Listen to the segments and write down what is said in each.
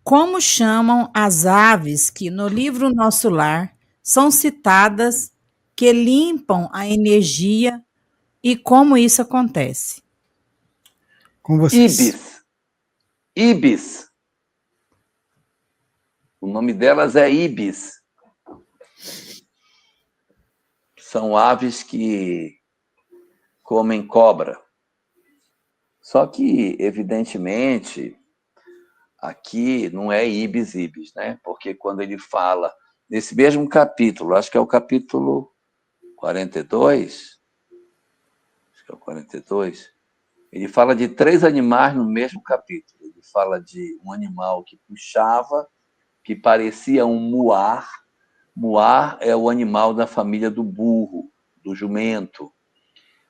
Como chamam as aves que no livro Nosso Lar são citadas que limpam a energia e como isso acontece? Com vocês. Ibis. O nome delas é ibis. São aves que comem cobra. Só que, evidentemente, aqui não é ibis, né? Porque quando ele fala, nesse mesmo capítulo, acho que é o capítulo 42, acho que é o 42, ele fala de 3 animais no mesmo capítulo. Ele fala de um animal que puxava, que parecia um muar. Muar é o animal da família do burro, do jumento.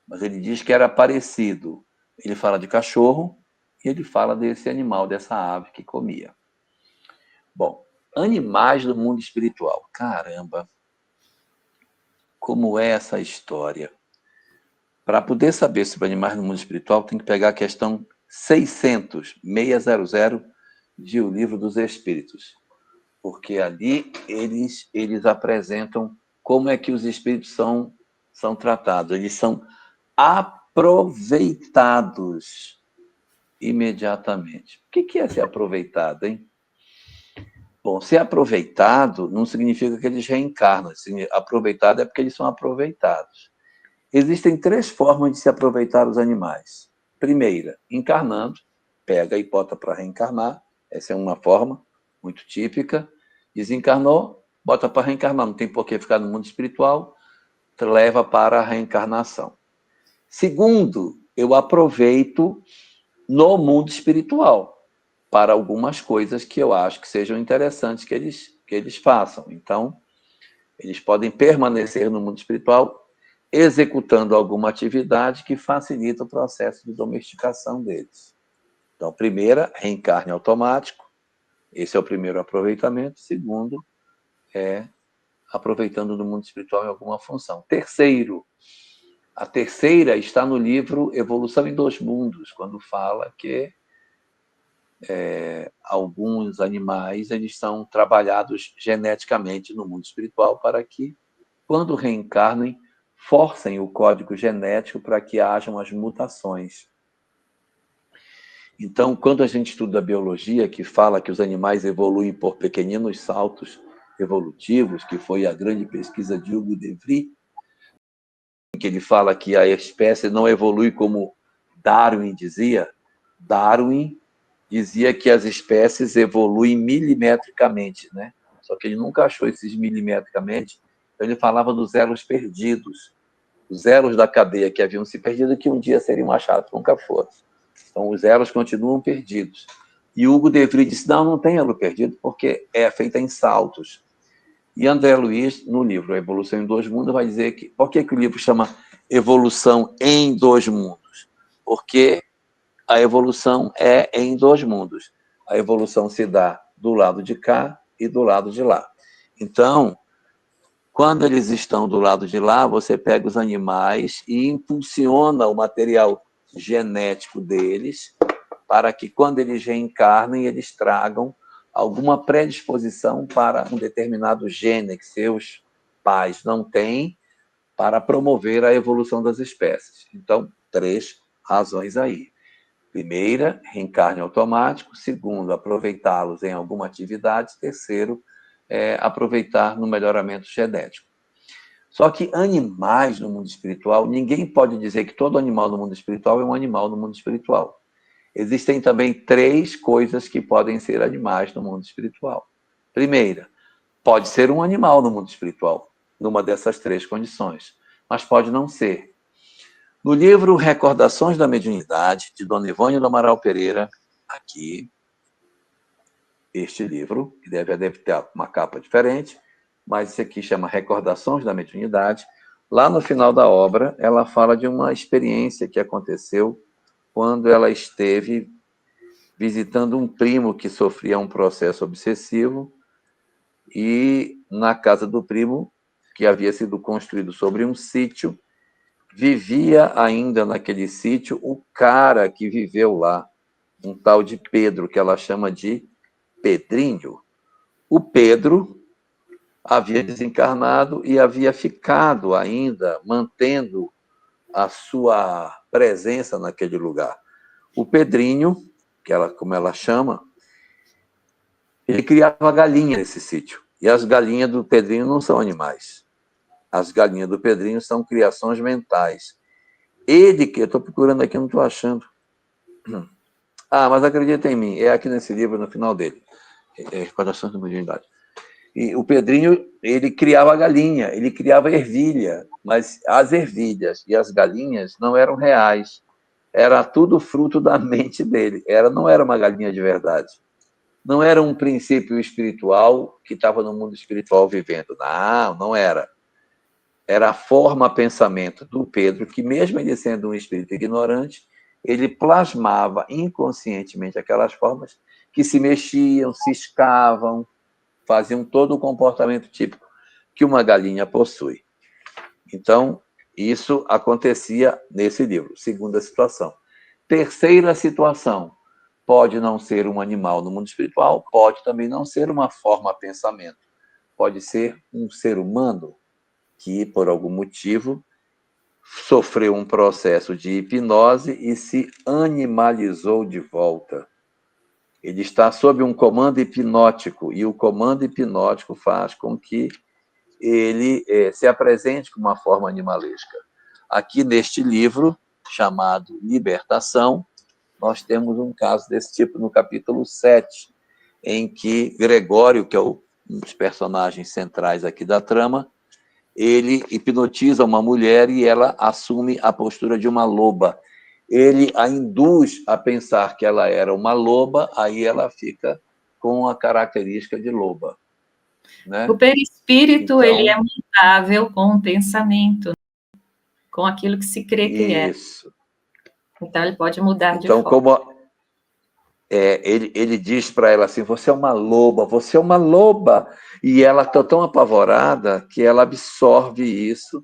Mas ele diz que era parecido. Ele fala de cachorro e ele fala desse animal, dessa ave que comia. Bom, animais do mundo espiritual. Caramba, como é essa história? Para poder saber sobre animais no mundo espiritual, tem que pegar a questão 600 de O Livro dos Espíritos. Porque ali eles apresentam como é que os espíritos são tratados. Eles são aproveitados imediatamente. O que é ser aproveitado, hein? Bom, ser aproveitado não significa que eles reencarnam. Aproveitado é porque eles são aproveitados. Existem 3 formas de se aproveitar os animais. Primeira, encarnando, pega e bota para reencarnar. Essa é uma forma muito típica. Desencarnou, bota para reencarnar. Não tem por que ficar no mundo espiritual, leva para a reencarnação. Segundo, eu aproveito no mundo espiritual para algumas coisas que eu acho que sejam interessantes que eles façam. Então, eles podem permanecer no mundo espiritual executando alguma atividade que facilita o processo de domesticação deles. Então, primeira, reencarne automático. Esse é o primeiro aproveitamento. Segundo, é aproveitando do mundo espiritual em alguma função. Terceiro, a terceira está no livro Evolução em Dois Mundos, quando fala que alguns animais eles são trabalhados geneticamente no mundo espiritual para que, quando reencarnem, forcem o código genético para que hajam as mutações. Então, quando a gente estuda a biologia, que fala que os animais evoluem por pequeninos saltos evolutivos, que foi a grande pesquisa de Hugo de Vries, que ele fala que a espécie não evolui como Darwin dizia. Darwin dizia que as espécies evoluem milimetricamente, né? Só que ele nunca achou esses milimetricamente. Então ele falava dos elos perdidos, os elos da cadeia que haviam se perdido que um dia seriam achados, nunca foram. Então os elos continuam perdidos. E Hugo de Vries disse, não tem elo perdido, porque é feita em saltos. E André Luiz, no livro A Evolução em Dois Mundos, vai dizer que... Por que o livro chama Evolução em Dois Mundos? Porque a evolução é em 2 mundos. A evolução se dá do lado de cá e do lado de lá. Então, quando eles estão do lado de lá, você pega os animais e impulsiona o material genético deles para que, quando eles reencarnem, eles tragam alguma predisposição para um determinado gene que seus pais não têm para promover a evolução das espécies. Então, 3 razões aí. Primeira, reencarne automático. Segundo, aproveitá-los em alguma atividade. Terceiro, aproveitar no melhoramento genético. Só que animais no mundo espiritual, ninguém pode dizer que todo animal no mundo espiritual é um animal no mundo espiritual. Existem também 3 coisas que podem ser animais no mundo espiritual. Primeira, pode ser um animal no mundo espiritual, numa dessas 3 condições, mas pode não ser. No livro Recordações da Mediunidade, de Dona Ivone do Amaral Pereira, aqui, este livro, que deve ter uma capa diferente, mas esse aqui chama Recordações da Mediunidade. Lá no final da obra, ela fala de uma experiência que aconteceu quando ela esteve visitando um primo que sofria um processo obsessivo e na casa do primo, que havia sido construído sobre um sítio, vivia ainda naquele sítio o cara que viveu lá, um tal de Pedro, que ela chama de Pedrinho, o Pedro havia desencarnado e havia ficado ainda mantendo a sua presença naquele lugar. O Pedrinho, como ela chama, ele criava galinha nesse sítio. E as galinhas do Pedrinho não são animais. As galinhas do Pedrinho são criações mentais. Ele que eu estou procurando aqui, não estou achando. Ah, mas acredita em mim, é aqui nesse livro, no final dele. Recordações da Mediunidade. E o Pedrinho, ele criava galinha, ele criava ervilha, mas as ervilhas e as galinhas não eram reais. Era tudo fruto da mente dele. Não era uma galinha de verdade. Não era um princípio espiritual que estava no mundo espiritual vivendo. Não era. Era a forma pensamento do Pedro, que mesmo ele sendo um espírito ignorante, ele plasmava inconscientemente aquelas formas que se mexiam, ciscavam, faziam todo o comportamento típico que uma galinha possui. Então, isso acontecia nesse livro. Segunda situação. Terceira situação. Pode não ser um animal no mundo espiritual, pode também não ser uma forma pensamento. Pode ser um ser humano que, por algum motivo, sofreu um processo de hipnose e se animalizou de volta. Ele está sob um comando hipnótico, e o comando hipnótico faz com que ele se apresente com uma forma animalesca. Aqui neste livro, chamado Libertação, nós temos um caso desse tipo no capítulo 7, em que Gregório, que é um dos personagens centrais aqui da trama, ele hipnotiza uma mulher e ela assume a postura de uma loba. Ele a induz a pensar que ela era uma loba, aí ela fica com a característica de loba. Né? O perispírito, então, ele é mutável com o pensamento, com aquilo que se crê que é. Isso. Então, ele pode mudar de forma. Então, como ele diz para ela assim, você é uma loba, você é uma loba. E ela está tão apavorada que ela absorve isso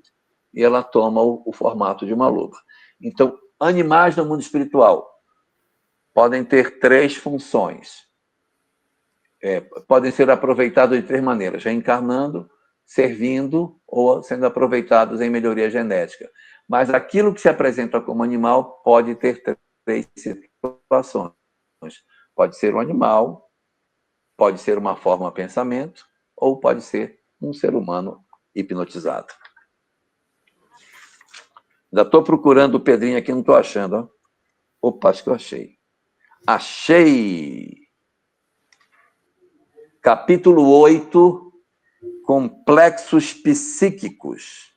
e ela toma o formato de uma loba. Então, animais no mundo espiritual podem ter 3 funções. Podem ser aproveitados de 3 maneiras, reencarnando, servindo ou sendo aproveitados em melhoria genética. Mas aquilo que se apresenta como animal pode ter 3 situações. Pode ser um animal, pode ser uma forma de pensamento, ou pode ser um ser humano hipnotizado. Ainda estou procurando o Pedrinho aqui, não estou achando. Ó. Opa, acho que eu achei. Achei! Capítulo 8, Complexos Psíquicos.